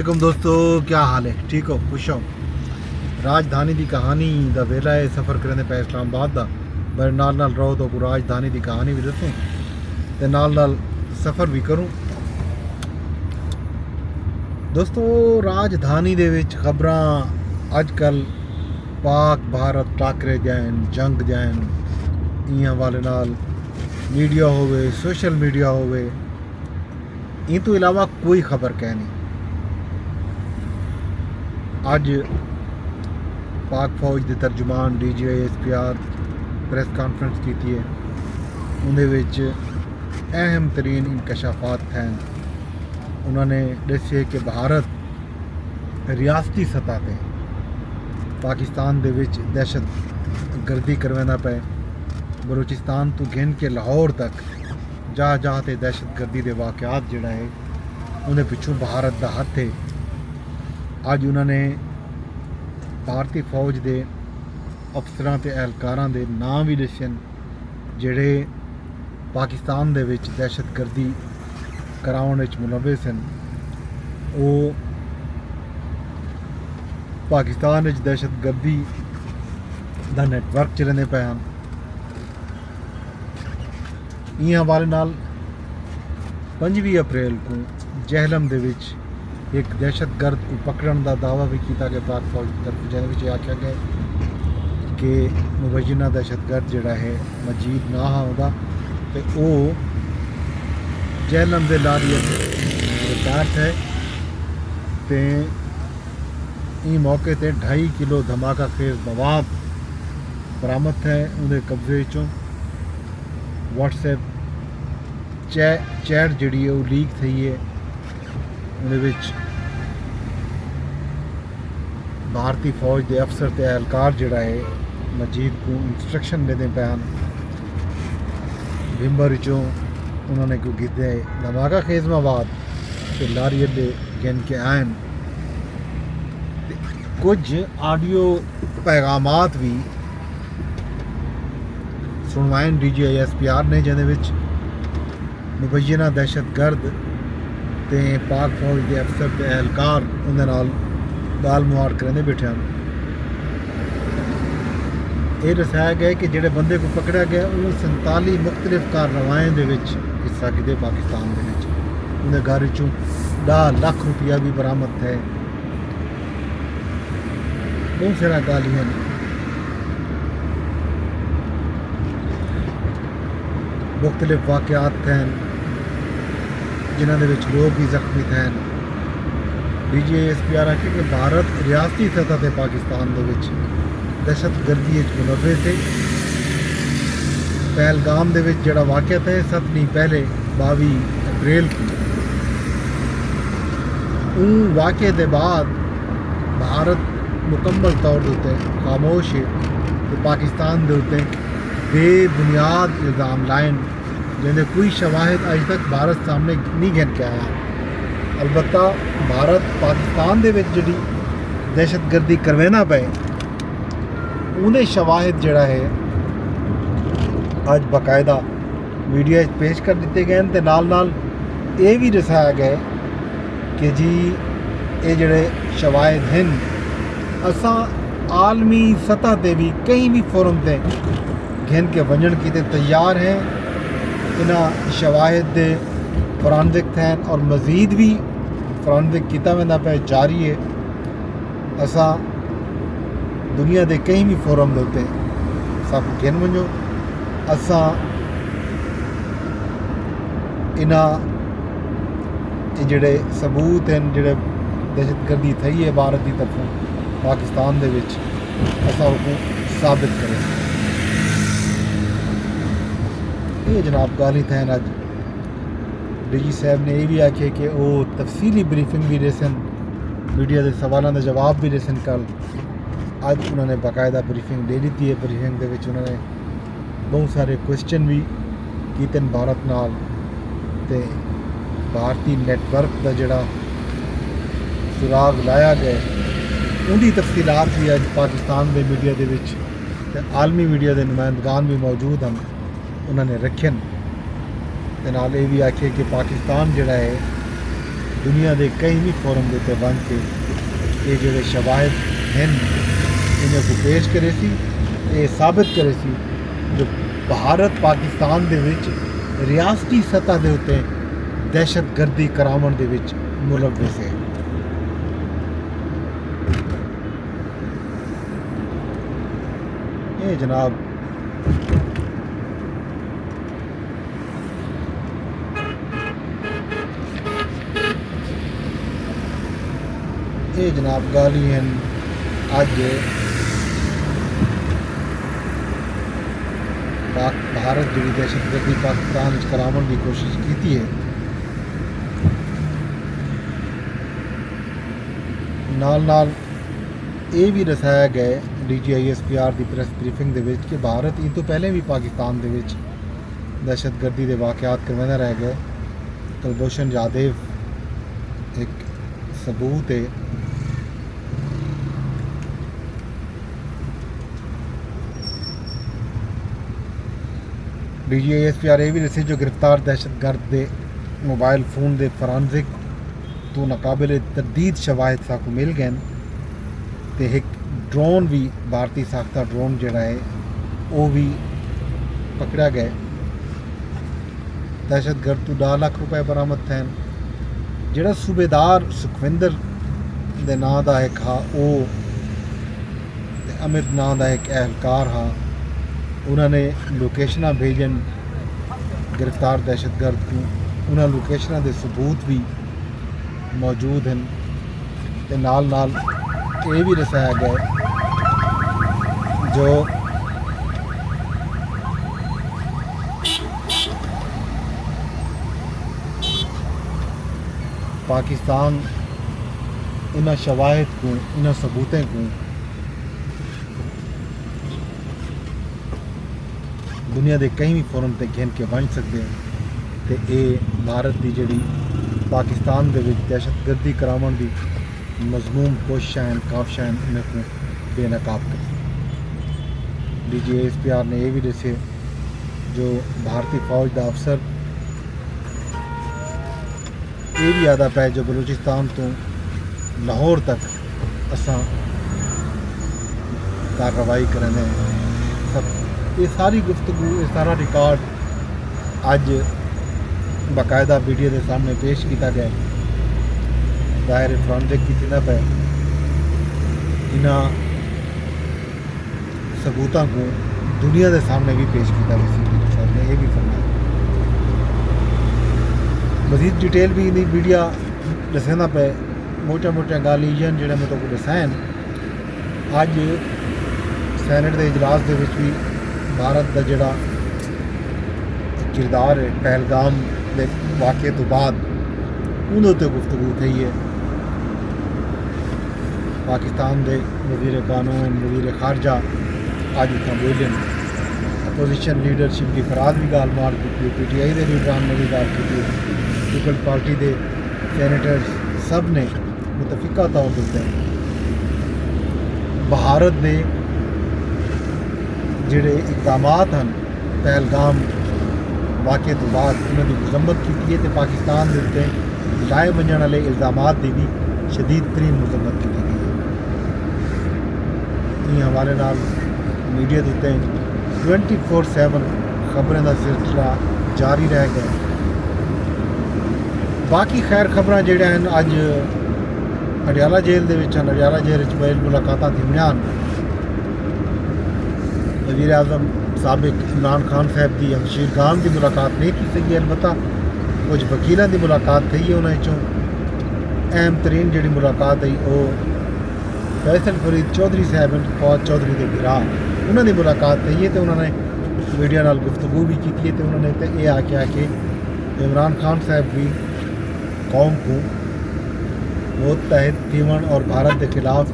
वालेकुम दोस्तों, क्या हाल है? ठीक हो? खुश हो? राजधानी की कहानी दा वेला है सफ़र करने पे इस्लामाबाद दा। मेरे नाल रहो तो राजधानी की कहानी भी दसूँ ते नाल सफ़र भी करूँ। दोस्तों, राजधानी दे विच खबरां अजकल पाक भारत टाकरे जैन जंग जैन इयां वाले नाल मीडिया होवे, सोशल मीडिया होवे, इन तो इलावा कोई खबर कह नहीं। अज पाक फौज के तर्जुमान DGISPR प्रेस कॉन्फ्रेंस की है। उन्हें अहम तरीन इंकशाफात हैं। उन्होंने दसे कि भारत रियासती सतह पर पाकिस्तान दे विच दहशत गर्दी करवाना पे, बलूचिस्तान तो घिन के लाहौर तक जहाँ जहाँ ते दहशत गर्दी के वाक़यात जोड़ा है उन्हें पिछू भारत का हथ है। अज उन्होंने भारतीय फौज के अफसरां ते एहलकारां दे नाम भी दसे जिहड़े पाकिस्तान दे विच दहशत गर्दी कराउण विच मुलविस हैं। वो पाकिस्तान विच दहशत गर्दी का नैटवर्क चलने पे हैं। इस हवाले नाल 5 अप्रैल को जहलम दे विच एक दहशत गर्द को पकड़न का दावा भी किया गया पाक फौज की तरफ, जिस आख्या गया कि मुबैना दहशत गर्द जोड़ा है मजीद ना होगा तो वो जहलम के लारिया रिटायर्ड है। तो इस मौके पर 2.5 किलो धमाका खेज मवाद बरामद है उन्हें कब्जे चों। व्हाट्सएप चैट जी है वो लीक थी है। उन्हें भारतीय फौज के अफसर ते एहलकार जोड़ा है मजीद को इंस्ट्रक्शन देते पे हैं। भिंबर चों उन्होंने क्यों गिदे धमाका खेज मवाद तो लारी अड्डे गिन के आन। कुछ ऑडियो पैगामात भी सुनवाए DGISPR ने जिन्हें मुबैना दहशत गर्द ते पाक फौज के अफसर ते एहलकार उन्हें नाल गाल मुहार करने बैठे हैं। ये दसाया गया कि जिहड़े बंदे को पकड़ा गया उन्हें 47 मुख्तलिफ कार्रवाइयों के हिस्सा किए पाकिस्तान के विच। उन्हें घर चों 10 लाख रुपया भी बरामद है। बहुत सारा गालियाँ मुख्तलिफ वाक़यात हैं जिन्होंने लोग भी जख्मी थे। DGISPR आखे कि भारत रियासती सतह पर पाकिस्तान के दहशत गर्दी मुलविस है। पहलगाम के जोड़ा वाक़या है 7 दिन पहले 22 अप्रैल को, उन वाक़े के बाद भारत मुकम्मल तौर पर खामोश है तो पाकिस्तान के उत्ते बेबुनियाद इल्ज़ाम लाइन जिन्हें कोई शवाहिद अज तक भारत सामने नहीं गिन के आया। अलबत्ता भारत पाकिस्तान दे विच जिहड़ी दहशत गर्दी करवाना पे उन्हें शवाहिद जोड़ा है अज बाकायदा मीडिया पेश कर दिते गए तो नाल ये भी दसाया गया कि जी ये जोड़े शवाहिद हैं असा आलमी सतह पर भी कई भी फोरम पर घिन के वंजन की तैयार हैं। इन्ह शवाहिद दे फॉरेंसिक हैं और मज़ीद भी फॉरेंसिक किया वेंदा पे जारी है। असा दुनिया के कई भी फोरम के उत्ते सब गिन वञो असा इन्ह जिहड़े सबूत हैं जिहड़े दहशत गर्दी थी है भारत की तरफों पाकिस्तान दे विच असा उनको साबित करें। ये जनाब गाली थे अज DG साहब ने यह भी आखे कि वो तफसीली ब्रीफिंग भी देसन मीडिया के सवालों के जवाब भी देसन। कल अज उन्होंने बाकायदा ब्रीफिंग दे दी है। ब्रीफिंग के उन्होंने बहुत सारे क्वेश्चन भी किए भारत नाल ते भारतीय नैटवर्क का जोड़ा सुराग लाया गया उनकी तफसीलात भी अज पाकिस्तान के मीडिया के आलमी मीडिया के नुमाइंदगान भी मौजूद हैं उन्होंने रखे। नाल ये भी आखे कि पाकिस्तान जोड़ा है दुनिया के कई भी फोरम के उत्ते बन के ये जोड़े शवाहिद हैं इन्हें को पेश करे सी, ये साबित करे सी जो भारत पाकिस्तान दे विच रियासती सतह के उत्ते दहशत गर्दी करावन दे विच मुलव्वस है। ये जनाब ये जनाब गाली हैं अज भारत जी दहशत गर्दी पाकिस्तान करावन की कोशिश की है। नाल नाल ये भी दसाया गया DGISPR की प्रैस ब्रीफिंग दे विच कि भारत इन तो पहले भी पाकिस्तान दे विच दहशत गर्दी के वाक़यात करवांदा रह गया। कुलभूषण जाधव एक सबूत है। DGISPR ये भी दसी जो गिरफ्तार दहशतगर्द के मोबाइल फोन के फॉरेंसिक तो नाकाबिल तरदीद शवाहिद साकू मिल गए तो एक ड्रोन भी भारतीय साख्ता ड्रोन जड़ा है वो भी पकड़ा गया। दहशतगर्द तो 2 लाख रुपए बरामद थे। जड़ा सूबेदार सुखविंदर दे नां दा एक हा वो अमित नां दा एक एहलकार हा, उन्होंने लोकेशना भेजन गिरफ्तार दहशतगर्द को। उन्होंने लोकेशना के सबूत भी मौजूद हैं ते नाल नाल ये भी दसाया गया जो पाकिस्तान इन शवाहिद को इन सबूतों को दुनिया के कई भी फोरम पर गिन के बन सकते हैं तो ये भारत की जी पाकिस्तान के दहशत गर्दी करावन की मजमूम कोशिशां काविशां इन्हें को बेनकाब कर। DGISPR ने यह भी दसे जो भारतीय फौज का अफसर ये भी आता पाया जो बलूचिस्तान तो लाहौर तक असा कार्रवाई करने सब ये सारी गुफ्तगू ये सारा रिकॉर्ड अज बाकायदा मीडिया के सामने पेश किया गया। दायर फॉरेंसिक की ना पे इन्होंने सबूतों को दुनिया के सामने भी पेश किया गया। साहब ने यह भी फरमाया मजीद डिटेल भी इन्हीं मीडिया दसेंदा पे मोटा मोटा गालीजन जो मैं तो दसायन अज सैनेट के इजलास के भी भारत का जोड़ा किरदार है पहलगाम के वाक़े तो बाद उन्होंने उत्ते गुफ्तगू थी है। पाकिस्तान के वज़ीर कानून वज़ीर खारजा अज इतना बोलन। अपोजिशन लीडरशिप की फराद भी गाल मार की, PTI के लीडरान ने भी गाल की, पीपल्स पार्टी के सैनेटर्स सब ने मुतफिका तौर पर भारत के जोड़े इकदाम हैं पहलगाम वाक़े तो बाद उन्होंने मजम्मत की है तो पाकिस्तान के उत्ते लाए वजन वाले इल्ज़ामात की भी शदीद तरीन मजम्मत की गई है। इस हवाले नाल मीडिया के उत्ते 24/7 खबरें का सिलसिला जारी रह गया। बाकी खैर खबर जोड़ा अज अडियाला जेल के अडियाला जेल मुलाकात थी। वज़ीर आज़म साबिक इमरान खान साहब की बशीर खान की मुलाकात नहीं की सकी। अलबत्ता कुछ वकीलों की मुलाकात थी है। उन्होंने अहम तरीन जी मुलाकात आई वो फैसल फरीद चौधरी साहब फौज चौधरी के गिरा उन्होंने मुलाकात थी है तो उन्होंने मीडिया नाल गुफ्तगू भी की है। तो उन्होंने तो ये आख्या कि इमरान खान साहब भी कौम को मुतहद थीवन और भारत के खिलाफ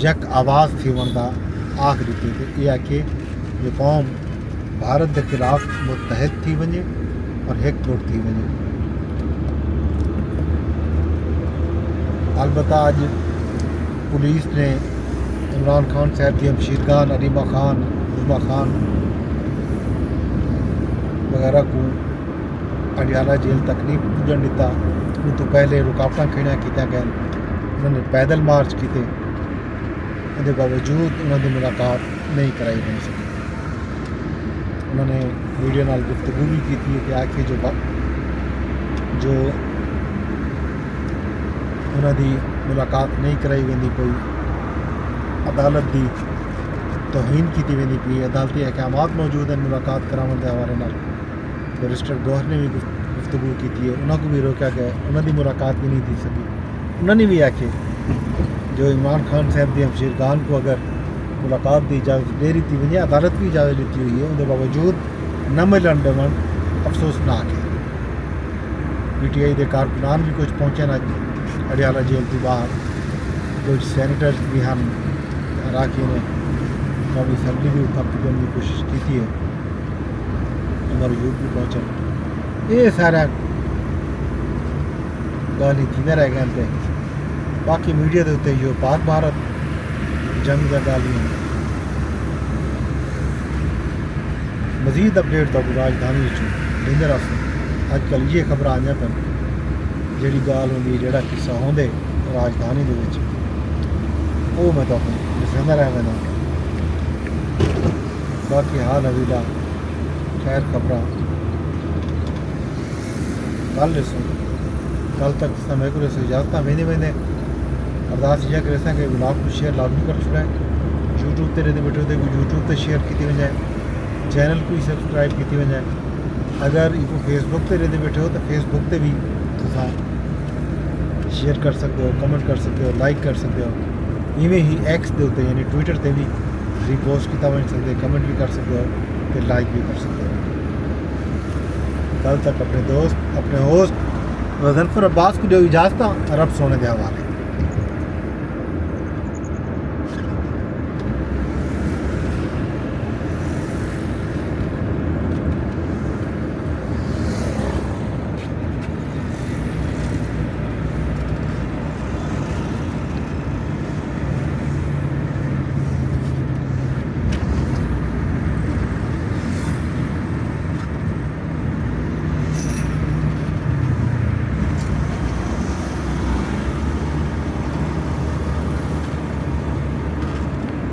यक आवाज़ थीवन का आख दी थे। ये आखे जो कौम भारत के खिलाफ मुतहद थी वने और एकजुट थी वने। अलबत्ता अज पुलिस ने इमरान खान साहब की हमशीरगान अरीमा खान उमा खान वगैरह को अडियाला जेल तक नहीं पुजन दिता। तो पहले रुकावटा खड़िया कीतियां गए उन्होंने पैदल मार्च किए उनके बावजूद उन्होंने मुलाकात नहीं कराई नहीं सकी उन्होंने मीडिया नाल गुफ्तगू भी की थी कि आखिर जो उन्होंने मुलाकात नहीं कराई वेंदी पई अदालत की तोहीन की वेंदी पई अदालती अहकामात मौजूद हैं मुलाकात कराने के हवाले नाल बैरिस्टर गौहर ने भी गुफ्तगू की थी उन्होंने भी रोका गया उन्होंने मुलाकात भी नहीं दी सकी उन्होंने भी आखे जो इमरान खान साहब की हमशीरगान को अगर मुलाकात की इजाज़त दे रही थी वजह अदालत भी इजाज़त दी हुई है उनके बावजूद न मिलन देवन अफसोसनाक है PTI के कारकुनान भी कुछ पहुँचे ना अडियाला जेल के बाहर कुछ सैनिटर्स भी हैं अराकी ने कौमी असम्बली भी उत्तर पुगने की कोशिश की थी हमारे यूथ भी पहुँचे ये सारा गाली थी रह गए थे बाकी मीडिया के उत्ते जो पाक भारत जंग का गालियाँ मजीद अपडेट तो राजधानी लेंदे रह अजकल ये खबर आईया पैन जी गाल होंगी जोड़ा किस्सा होंदे राजधानी वो मैं तो दसदा रह मैंने बाकी हाल हवीला खैर खबर कल कल तक समय को इजाजत वेंदे वेंदे अरदास इजा करे कि ब्लॉग को शेयर लाजमी कर छुड़ा यूट्यूब पर रहते बैठे होते यूट्यूब पर शेयर की वजाए चैनल को सबसक्राइब की वजाए अगर इको फेसबुक पर रहते बैठे हो तो फेसबुक पर भी शेयर कर सकते हो कमेंट कर सकते हो लाइक कर सकते हो इवें ही एक्स के उत्ते यानी ट्विटर पर भी रीपोस्ट किया बन सकते कमेंट भी कर सकते हो फिर लाइक भी कर सकते हो कल तक अपने दोस्त अपने होस्ट गजनफर अब्बास को जो इजाज़त रब सोने के हवाले।